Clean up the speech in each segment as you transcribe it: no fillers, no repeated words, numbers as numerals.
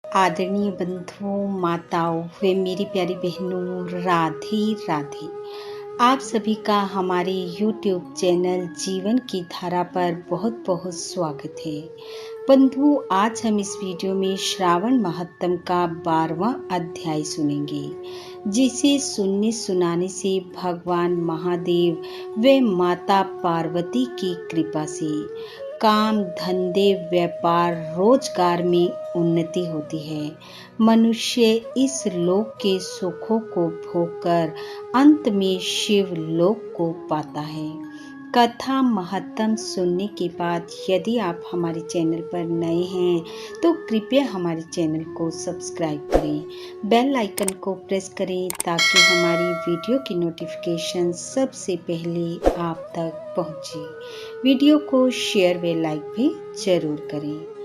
आदरणीय बंधुओं, माताओं व मेरी प्यारी बहनों, राधे राधे। आप सभी का हमारे YouTube चैनल जीवन की धारा पर बहुत बहुत स्वागत है। बंधुओं, आज हम इस वीडियो में श्रावण महात्म का 12वां अध्याय सुनेंगे, जिसे सुनने सुनाने से भगवान महादेव व माता पार्वती की कृपा से काम, धंधे, व्यापार, रोजगार में उन्नति होती है। मनुष्य इस लोक के सुखों को भोगकर अंत में शिव लोक को पाता है। कथा महत्तम सुनने के बाद यदि आप हमारे चैनल पर नए हैं तो कृपया हमारे चैनल को सब्सक्राइब करें, बेल आइकन को प्रेस करें ताकि हमारी वीडियो की नोटिफिकेशन सबसे पहले आप तक पहुंचे। वीडियो को शेयर व लाइक भी जरूर करें।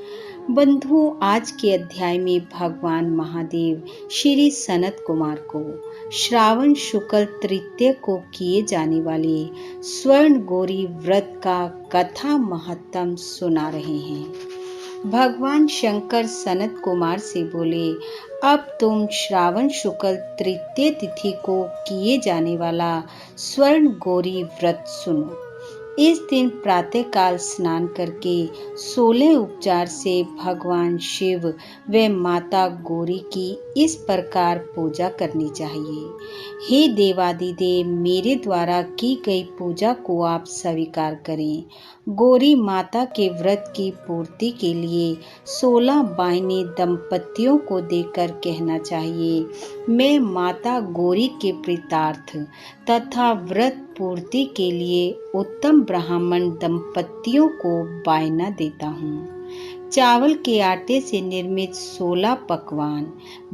बंधुओं, आज के अध्याय में भगवान महादेव श्री सनत कुमार को श्रावण शुक्ल तृतीया को किए जाने वाले स्वर्ण गौरी व्रत का कथा महत्तम सुना रहे हैं। भगवान शंकर सनत कुमार से बोले, अब तुम श्रावण शुक्ल तृतीया तिथि को किए जाने वाला स्वर्ण गौरी व्रत सुनो। इस दिन प्रातःकाल स्नान करके 16 उपचार से भगवान शिव व माता गौरी की इस प्रकार पूजा करनी चाहिए। हे देवादिदेव, मेरे द्वारा की गई पूजा को आप स्वीकार करें। गौरी माता के व्रत की पूर्ति के लिए 16 बायने दंपतियों को देकर कहना चाहिए, मैं माता गौरी के प्रीतार्थ तथा व्रत पूर्ति के लिए उत्तम ब्राह्मण दंपतियों को बायना देता हूँ। चावल के आटे से निर्मित 16 पकवान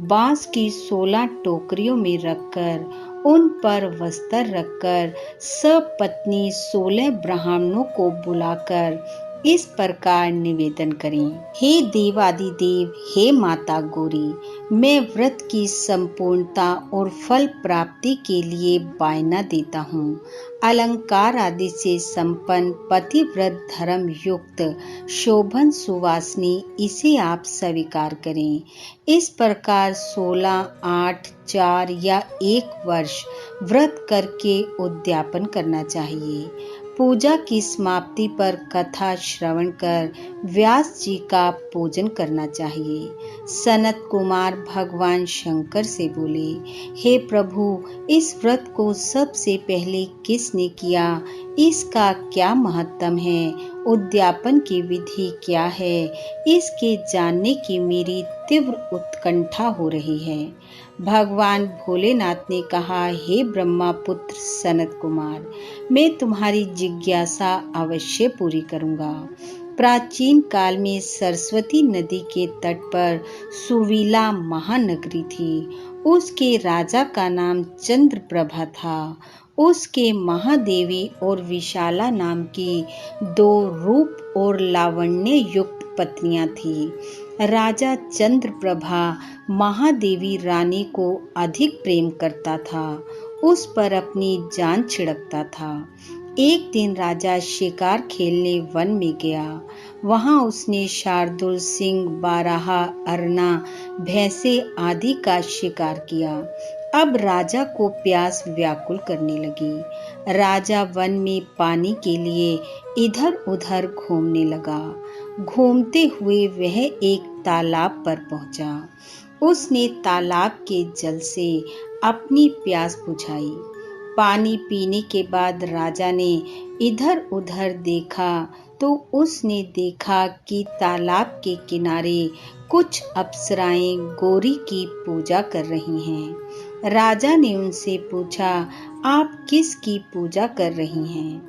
बांस की 16 टोकरियों में रखकर उन पर वस्त्र रखकर सपत्नी 16 ब्राह्मणों को बुलाकर इस प्रकार निवेदन करें, हे देवादिदेव, हे माता गौरी, मैं व्रत की संपूर्णता और फल प्राप्ति के लिए बायना देता हूँ। अलंकार आदि से संपन्न पतिव्रत धर्म युक्त शोभन सुवासिनी इसे आप स्वीकार करें। इस प्रकार 16, 8, 4 या 1 वर्ष व्रत करके उद्यापन करना चाहिए। पूजा की समाप्ति पर कथा श्रवण कर व्यास जी का पूजन करना चाहिए। सनत कुमार भगवान शंकर से बोले, हे प्रभु, इस व्रत को सबसे पहले किसने किया? इसका क्या महत्व है? उद्यापन की विधि क्या है? इसके जानने की मेरी तीव्र उत्कंठा हो रही है। भगवान भोलेनाथ ने कहा, हे ब्रह्मा पुत्र सनत कुमार, मैं तुम्हारी जिज्ञासा अवश्य पूरी करूंगा। प्राचीन काल में सरस्वती नदी के तट पर सुवीला महानगरी थी। उसके राजा का नाम चंद्रप्रभा था। उसके महादेवी और विशाला नाम की 2 रूप और लावण्य युक्त पत्नियां थी। राजा चंद्रप्रभा महादेवी रानी को अधिक प्रेम करता था, उस पर अपनी जान छिड़कता था। एक दिन राजा शिकार खेलने वन में गया। वहां उसने शार्दुल, सिंह, बारहा, अरना, भैंसे आदि का शिकार किया। अब राजा को प्यास व्याकुल करने लगी। राजा वन में पानी के लिए इधर उधर घूमने लगा। घूमते हुए वह एक तालाब पर पहुंचा। उसने तालाब के जल से अपनी प्यास बुझाई। पानी पीने के बाद राजा ने इधर उधर देखा तो उसने देखा कि तालाब के किनारे कुछ अप्सराएं गौरी की पूजा कर रही हैं। राजा ने उनसे पूछा, आप किसकी पूजा कर रही हैं?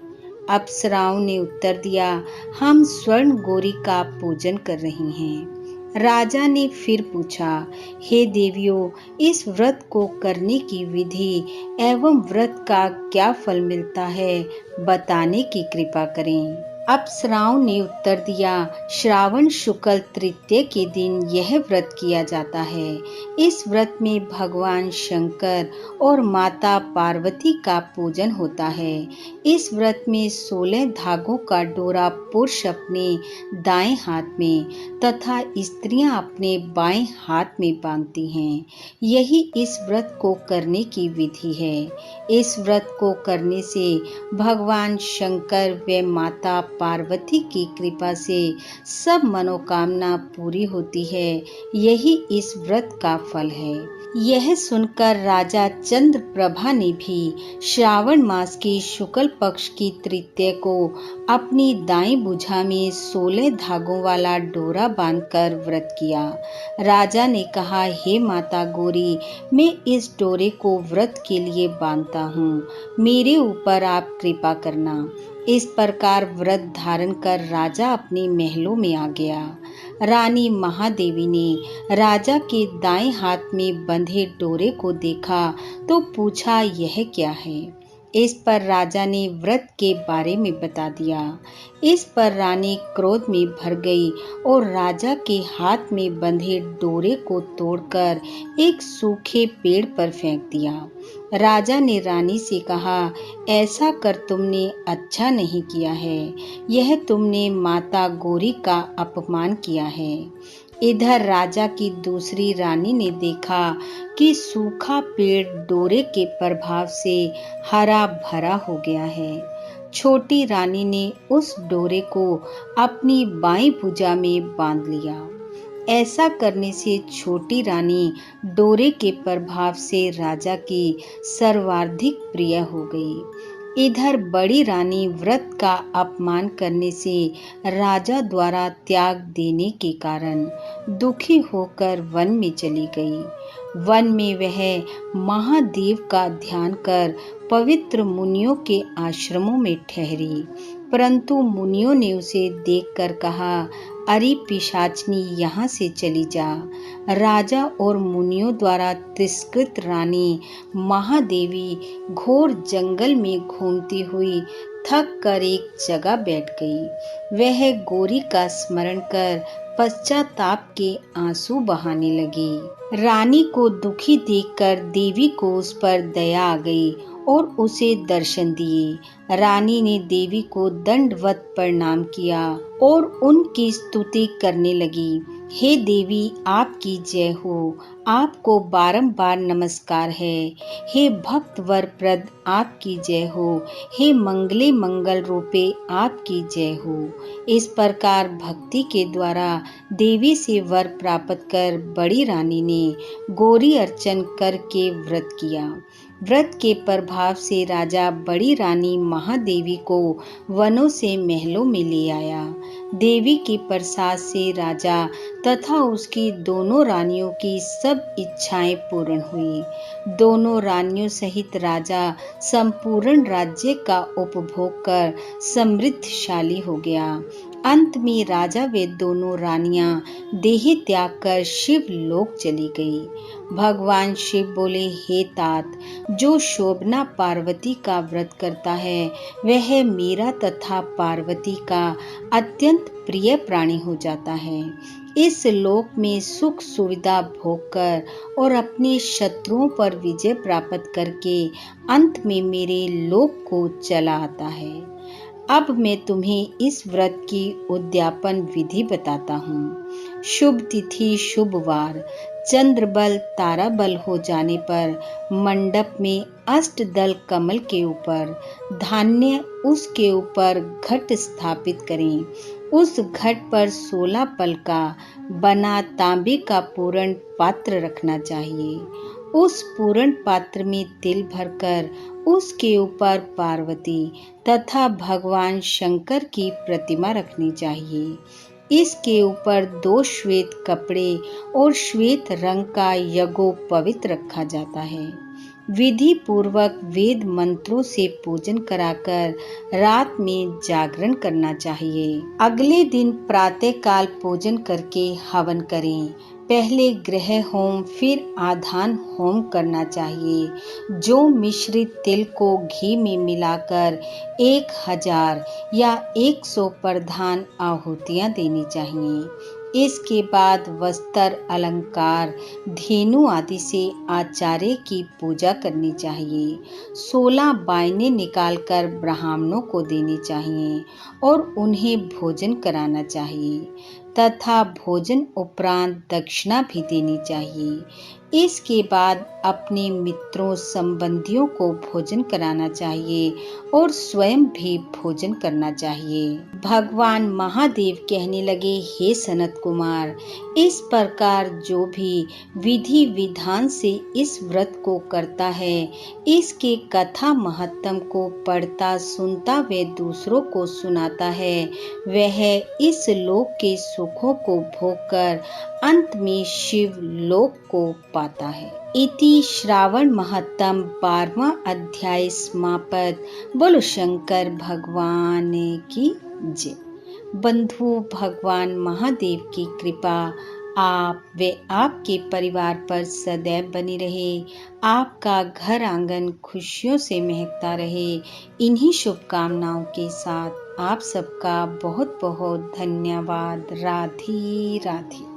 अप्सराओं ने उत्तर दिया, हम स्वर्ण गौरी का पूजन कर रही हैं। राजा ने फिर पूछा, हे देवियों, इस व्रत को करने की विधि एवं व्रत का क्या फल मिलता है, बताने की कृपा करें। अप्सराओं ने उत्तर दिया, श्रावण शुक्ल तृतीया के दिन यह व्रत किया जाता है। इस व्रत में भगवान शंकर और माता पार्वती का पूजन होता है। इस व्रत में 16 धागों का डोरा पुरुष अपने दाएं हाथ में तथा स्त्रियां अपने बाएं हाथ में बांधती हैं। यही इस व्रत को करने की विधि है। इस व्रत को करने से भगवान शंकर व माता पार्वती की कृपा से सब मनोकामना पूरी होती है। यही इस व्रत का फल है। यह सुनकर राजा चंद्रप्रभा ने भी श्रावण मास की शुक्ल पक्ष की तृतीया को अपनी दाएं भुजा में 16 धागों वाला डोरा बांधकर व्रत किया। राजा ने कहा, हे माता गौरी, मैं इस डोरे को व्रत के लिए बांधता हूँ, मेरे ऊपर आप कृपा करना। इस प्रकार व्रत धारण कर राजा अपने महलों में आ गया। रानी महादेवी ने राजा के दाएं हाथ में बंधे डोरे को देखा तो पूछा, यह क्या है? इस पर राजा ने व्रत के बारे में बता दिया। इस पर रानी क्रोध में भर गई और राजा के हाथ में बंधे डोरे को तोड़कर एक सूखे पेड़ पर फेंक दिया। राजा ने रानी से कहा, ऐसा कर तुमने अच्छा नहीं किया है, यह तुमने माता गौरी का अपमान किया है। इधर राजा की दूसरी रानी ने देखा कि सूखा पेड़ डोरे के प्रभाव से हरा भरा हो गया है। छोटी रानी ने उस डोरे को अपनी बाईं भुजा में बांध लिया। ऐसा करने से छोटी रानी डोरे के प्रभाव से राजा की सर्वाधिक प्रिय हो गई। इधर बड़ी रानी व्रत का अपमान करने से राजा द्वारा त्याग देने के कारण दुखी होकर वन में चली गई। वन में वह महादेव का ध्यान कर पवित्र मुनियों के आश्रमों में ठहरी, परंतु मुनियों ने उसे देखकर कहा, अरे पिशाचनी, यहाँ से चली जा। राजा और मुनियों द्वारा तिरस्कृत रानी महादेवी घोर जंगल में घूमती हुई थक कर एक जगह बैठ गई। वह गौरी का स्मरण कर पश्चाताप के आंसू बहाने लगी। रानी को दुखी देखकर देवी को उस पर दया आ गई और उसे दर्शन दिए। रानी ने देवी को दंडवत प्रणाम किया और उनकी स्तुति करने लगी। हे देवी, आपकी जय हो, आपको बारंबार नमस्कार है। हे भक्त वरप्रद, आपकी जय हो। हे मंगले मंगल रूपे, आपकी जय हो। इस प्रकार भक्ति के द्वारा देवी से वर प्राप्त कर बड़ी रानी ने गौरी अर्चन करके व्रत किया। व्रत के प्रभाव से राजा बड़ी रानी महादेवी को वनों से महलों में ले आया। देवी के प्रसाद से राजा तथा उसकी दोनों रानियों की सब इच्छाएं पूर्ण हुई। दोनों रानियों सहित राजा संपूर्ण राज्य का उपभोग कर समृद्धशाली हो गया। अंत में राजा वे दोनों रानियां देह त्याग कर शिव लोक चली गई। भगवान शिव बोले, हे तात, जो शोभना पार्वती का व्रत करता है वह मेरा तथा पार्वती का अत्यंत प्रिय प्राणी हो जाता है। इस लोक में सुख सुविधा भोग कर और अपने शत्रुओं पर विजय प्राप्त करके अंत में मेरे लोक को चला आता है। अब मैं तुम्हें इस व्रत की उद्यापन विधि बताता हूँ। शुभ तिथि, शुभ वार, चंद्र बल, तारा बल हो जाने पर मंडप में अष्टदल कमल के ऊपर धान्य, उसके ऊपर घट स्थापित करें। उस घट पर 16 पल का बना तांबे का पूर्ण पात्र रखना चाहिए। उस पूर्ण पात्र में तिल भरकर उसके ऊपर पार्वती तथा भगवान शंकर की प्रतिमा रखनी चाहिए। इसके ऊपर 2 श्वेत कपड़े और श्वेत रंग का यज्ञोपवीत रखा जाता है। विधि पूर्वक वेद मंत्रों से पूजन कराकर रात में जागरण करना चाहिए। अगले दिन प्रातः काल पूजन करके हवन करें। पहले ग्रह होम फिर आधान होम करना चाहिए। जो मिश्रित तिल को घी में मिलाकर 1000 या 100 प्रधान आहुतियाँ देनी चाहिए। इसके बाद वस्त्र, अलंकार, धेनु आदि से आचार्य की पूजा करनी चाहिए। 16 बायने निकालकर ब्राह्मणों को देनी चाहिए और उन्हें भोजन कराना चाहिए तथा भोजन उपरांत दक्षिणा भी देनी चाहिए। इसके बाद अपने मित्रों संबंधियों को भोजन कराना चाहिए और स्वयं भी भोजन करना चाहिए। भगवान महादेव कहने लगे, हे सनत कुमार, इस प्रकार जो भी विधि विधान से इस व्रत को करता है, इसके कथा महत्तम को पढ़ता सुनता व दूसरों को सुनाता है, वह इस लोक के सुखों को भोगकर अंत में शिव लोक को पाता है। इति श्रावण महत्तम 12वां अध्याय समाप्त। बोलो शंकर भगवान की जय। बंधु, भगवान महादेव की कृपा आप व आपके परिवार पर सदैव बनी रहे। आपका घर आंगन खुशियों से महकता रहे। इन्हीं शुभकामनाओं के साथ आप सबका बहुत बहुत धन्यवाद। राधे राधे।